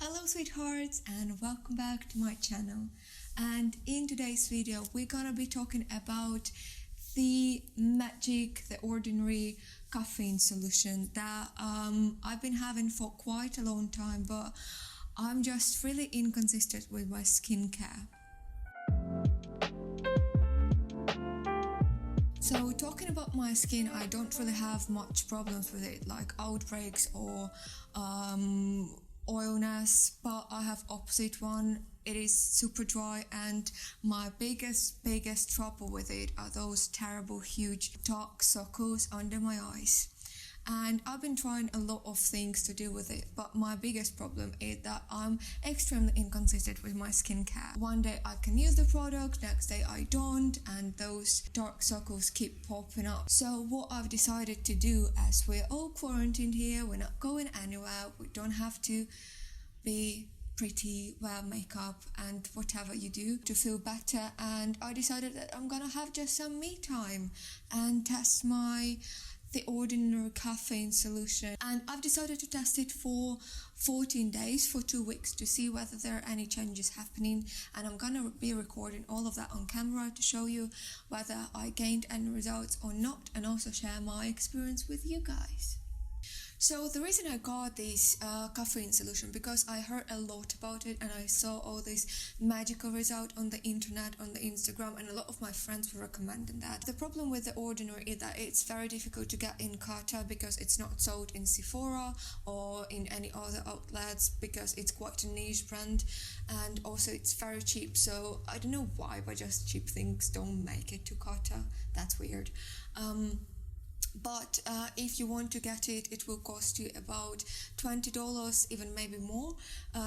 Hello sweethearts and welcome back to my channel. And in today's video we're gonna be talking about the ordinary caffeine solution that I've been having for quite a long time, but I'm just really inconsistent with my skincare. So talking about my skin, I don't really have much problems with it, like outbreaks or oilness, but I have opposite one. It is super dry, and my biggest trouble with it are those terrible huge dark circles under my eyes. And I've been trying a lot of things to deal with it, but my biggest problem is that I'm extremely inconsistent with my skincare. One day I can use the product, next day I don't, and those dark circles keep popping up. So what I've decided to do, as we're all quarantined here, we're not going anywhere, we don't have to be pretty, wear makeup and whatever you do to feel better, and I decided that I'm gonna have just some me time and test the ordinary caffeine solution. And I've decided to test it for 14 days, for 2 weeks, to see whether there are any changes happening, and I'm gonna be recording all of that on camera to show you whether I gained any results or not, and also share my experience with you guys. So the reason I got this caffeine solution, because I heard a lot about it and I saw all these magical results on the internet, on the Instagram, and a lot of my friends were recommending that. The problem with the ordinary is that it's very difficult to get in Qatar because it's not sold in Sephora or in any other outlets, because it's quite a niche brand, and also it's very cheap. So I don't know why, but just cheap things don't make it to Qatar. That's weird. But if you want to get it, it will cost you about $20, even maybe more,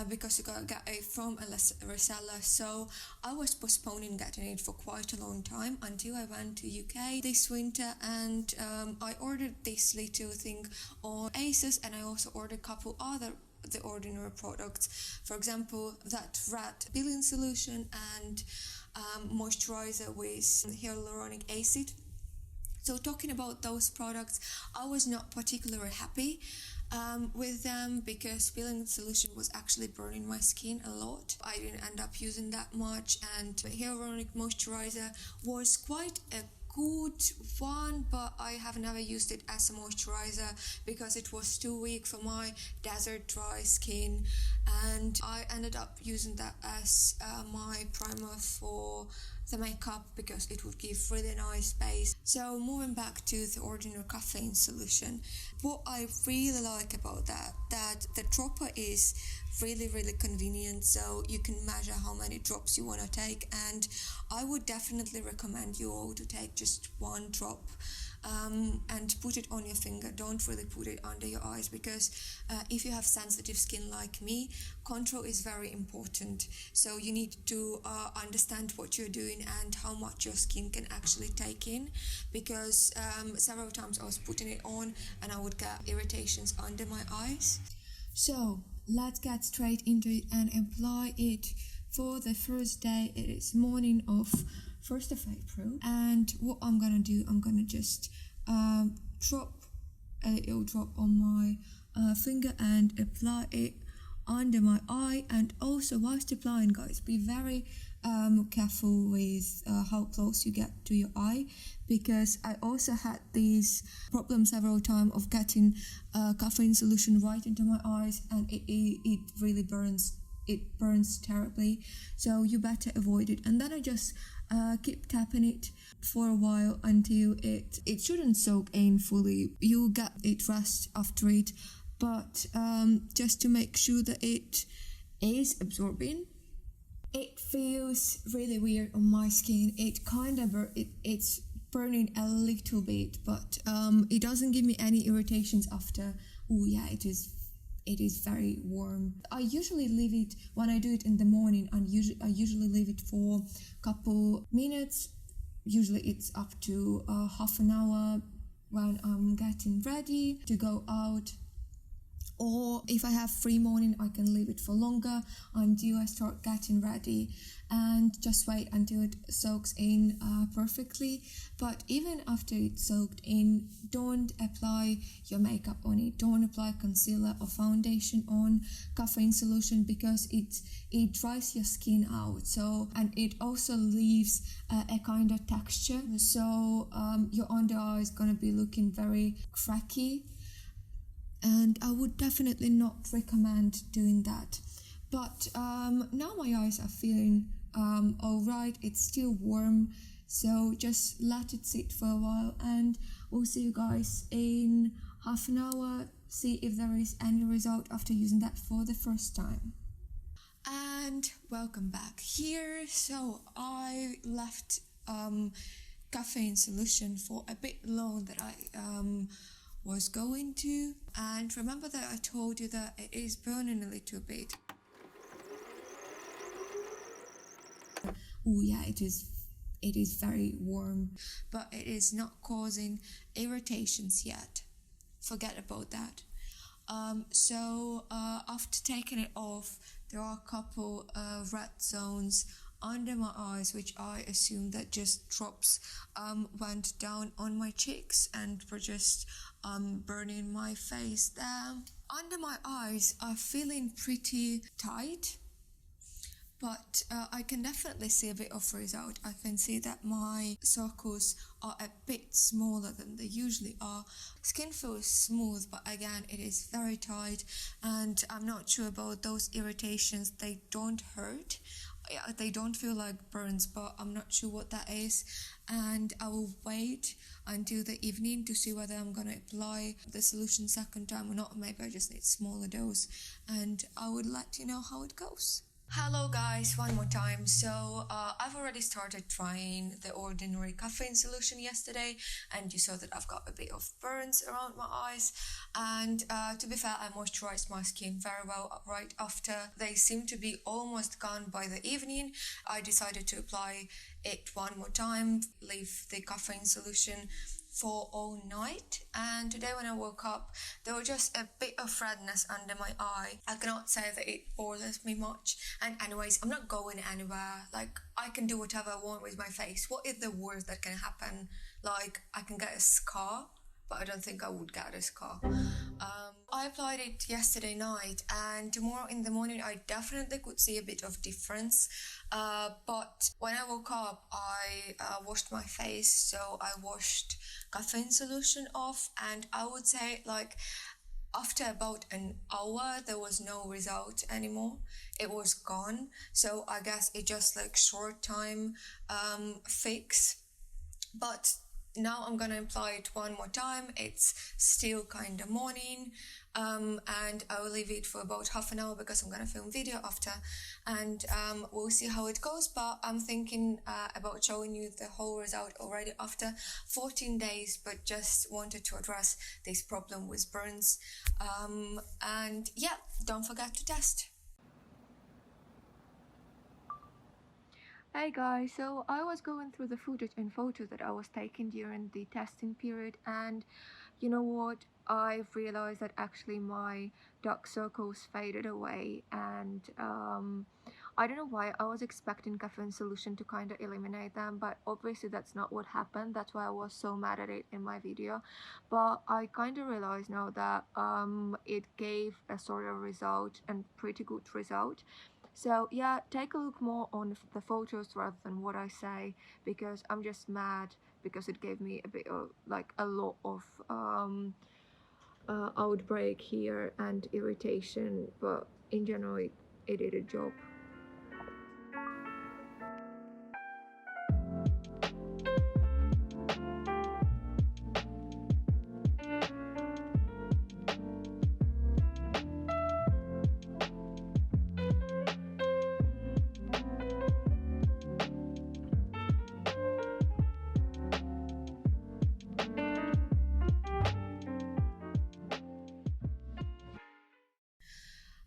because you gotta get it from a reseller. So I was postponing getting it for quite a long time until I went to UK this winter, and I ordered this little thing on ASOS, and I also ordered a couple other the ordinary products. For example, that red peeling solution and moisturizer with hyaluronic acid. So talking about those products, I was not particularly happy with them, because peeling solution was actually burning my skin a lot. I didn't end up using that much, and hyaluronic moisturizer was quite a good one, but I have never used it as a moisturizer because it was too weak for my desert dry skin, and I ended up using that as my primer for the makeup because it would give really nice base. So moving back to the ordinary caffeine solution, what I really like about that the dropper is really convenient, so you can measure how many drops you want to take, and I would definitely recommend you all to take just one drop and put it on your finger. Don't really put it under your eyes, because if you have sensitive skin like me, control is very important. So you need to understand what you're doing and how much your skin can actually take in, because several times I was putting it on and I would get irritations under my eyes. So let's get straight into it and apply it for the first day. It is morning of 1st of April, and what I'm gonna do, I'm gonna just drop a little drop on my finger and apply it under my eye. And also, whilst applying, guys, be very careful with how close you get to your eye, because I also had this problem several times of getting caffeine solution right into my eyes, and it really burns. It burns terribly, so you better avoid it. And then I just keep tapping it for a while until it shouldn't soak in fully. You'll get it rest after it, but just to make sure that it is absorbing. It feels really weird on my skin. It kind of it's burning a little bit, but it doesn't give me any irritations after. Oh yeah, it is very warm. I usually leave it, when I do it in the morning, and I usually leave it for a couple minutes. Usually it's up to half an hour when I'm getting ready to go out. Or if I have free morning, I can leave it for longer until I start getting ready and just wait until it soaks in perfectly. But even after it's soaked in, don't apply your makeup on it. Don't apply concealer or foundation on caffeine solution, because it dries your skin out. So, and it also leaves a kind of texture. So your under eye is gonna be looking very cracky, and I would definitely not recommend doing that. But now my eyes are feeling alright. It's still warm, so just let it sit for a while, and we'll see you guys in half an hour, see if there is any result after using that for the first time. And welcome back here. So I left caffeine solution for a bit long that I was going to, and remember that I told you that it is burning a little bit. Oh yeah, it is very warm, but it is not causing irritations yet. Forget about that. So after taking it off, there are a couple of red zones under my eyes, which I assume that just drops went down on my cheeks and were just burning my face there. Under my eyes are feeling pretty tight, but I can definitely see a bit of result. I can see that my circles are a bit smaller than they usually are. Skin feels smooth, but again, it is very tight, and I'm not sure about those irritations. They don't hurt. They don't feel like burns, but I'm not sure what that is, and I will wait until the evening to see whether I'm gonna apply the solution second time or not. Maybe I just need smaller dose, and I would let you know how it goes. Hello guys, one more time. So I've already started trying the ordinary caffeine solution yesterday, and you saw that I've got a bit of burns around my eyes, and to be fair, I moisturized my skin very well right after. They seem to be almost gone by the evening. I decided to apply it one more time, leave the caffeine solution for all night, and today when I woke up there was just a bit of redness under my eye. I cannot say that it bothers me much, and anyways, I'm not going anywhere. Like, I can do whatever I want with my face. What is the worst that can happen? Like, I can get a scar, but I don't think I would get a scar. I applied it yesterday night, and tomorrow in the morning I definitely could see a bit of difference, but when I woke up I washed my face, so I washed caffeine solution off, and I would say like after about an hour there was no result anymore. It was gone, so I guess it just like short time fix. But now I'm gonna apply it one more time. It's still kind of morning, and I will leave it for about half an hour because I'm gonna film video after, and we'll see how it goes. But I'm thinking about showing you the whole result already after 14 days, but just wanted to address this problem with burns, and yeah, don't forget to test. Hey guys, so I was going through the footage and photos that I was taking during the testing period, and you know what, I've realized that actually my dark circles faded away, and I don't know why. I was expecting caffeine solution to kind of eliminate them, but obviously that's not what happened. That's why I was so mad at it in my video. But I kind of realize now that it gave a sort of result, and pretty good result. So yeah, take a look more on the photos rather than what I say, because I'm just mad because it gave me a bit of like a lot of outbreak here and irritation, but in general it did a job.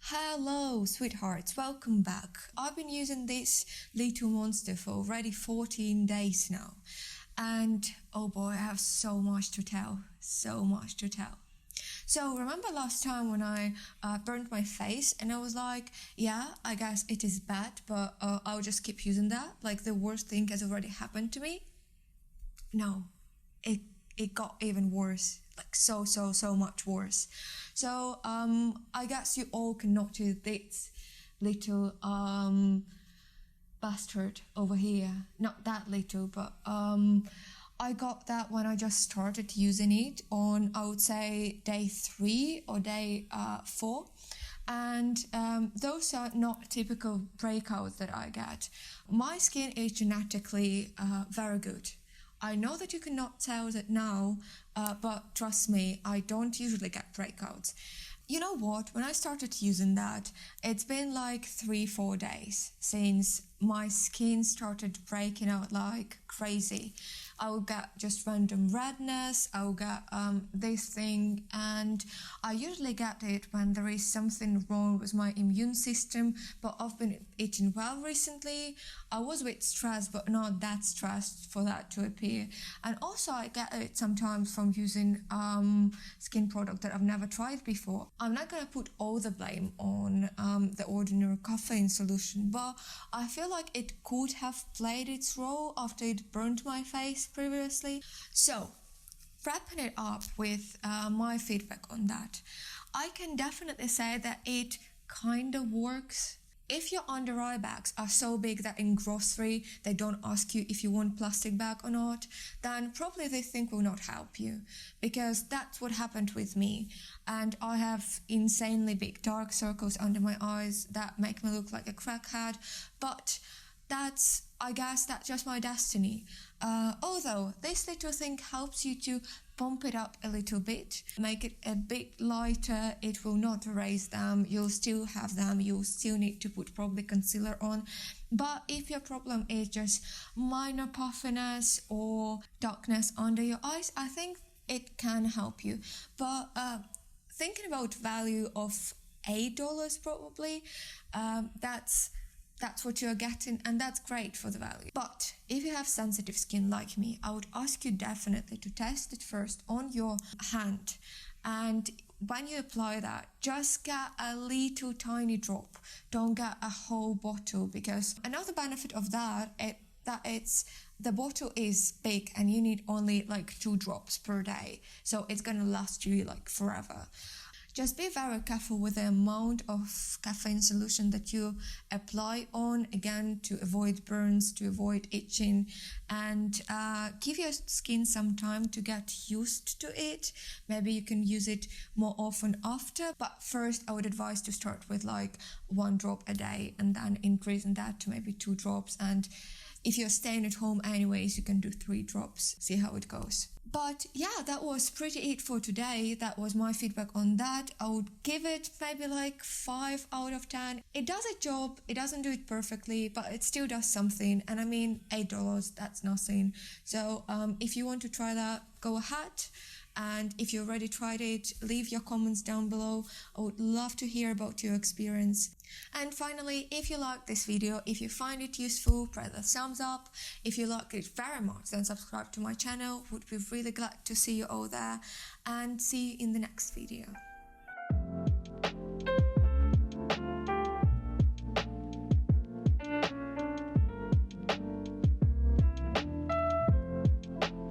Hello sweethearts, welcome back. I've been using this little monster for already 14 days now, and oh boy, I have so much to tell. So remember last time when I burned my face and I was like, yeah, I guess it is bad, but I'll just keep using that. Like the worst thing has already happened to me. No, it got even worse, like so much worse. So I guess you all can notice this little bastard over here. Not that little, but I got that when I just started using it on, I would say, day 3 or day 4. And those are not typical breakouts that I get. My skin is genetically very good. I know that you cannot tell that now, but trust me, I don't usually get breakouts. You know what? When I started using that, it's been like 3-4 days since my skin started breaking out like crazy. I will get just random redness, I will get this thing, and I usually get it when there is something wrong with my immune system, but I've been eating well recently. I was a bit stressed, but not that stressed for that to appear. And also I get it sometimes from using skin product that I've never tried before. I'm not going to put all the blame on the ordinary caffeine solution, but I feel like it could have played its role after it burnt my face previously. So, wrapping it up with my feedback on that, I can definitely say that it kind of works. If your under eye bags are so big that in grocery they don't ask you if you want plastic bag or not, then probably this thing will not help you, because that's what happened with me. And I have insanely big dark circles under my eyes that make me look like a crackhead, but I guess that's just my destiny. Although this little thing helps you to pump it up a little bit, make it a bit lighter, it will not erase them, you'll still have them, you'll still need to put probably concealer on. But if your problem is just minor puffiness or darkness under your eyes, I think it can help you. But thinking about value of $8 probably, that's what you're getting, and that's great for the value. But if you have sensitive skin like me, I would ask you definitely to test it first on your hand. And when you apply that, just get a little tiny drop. Don't get a whole bottle, because another benefit of that the bottle is big and you need only like 2 drops per day. So it's gonna last you like forever. Just be very careful with the amount of caffeine solution that you apply on, again, to avoid burns, to avoid itching, and give your skin some time to get used to it. Maybe you can use it more often after, but first I would advise to start with like 1 drop a day and then increasing that to maybe 2 drops. And if you're staying at home anyways, you can do 3 drops, see how it goes. But yeah, that was pretty it for today. That was my feedback on that. I would give it maybe like 5 out of 10. It does a job, it doesn't do it perfectly, but it still does something. And I mean, $8, that's nothing. So if you want to try that, go ahead. And if you already tried it, leave your comments down below. I would love to hear about your experience. And finally, if you like this video, if you find it useful, press the thumbs up. If you like it very much, then subscribe to my channel. Would be really glad to see you all there, and see you in the next video.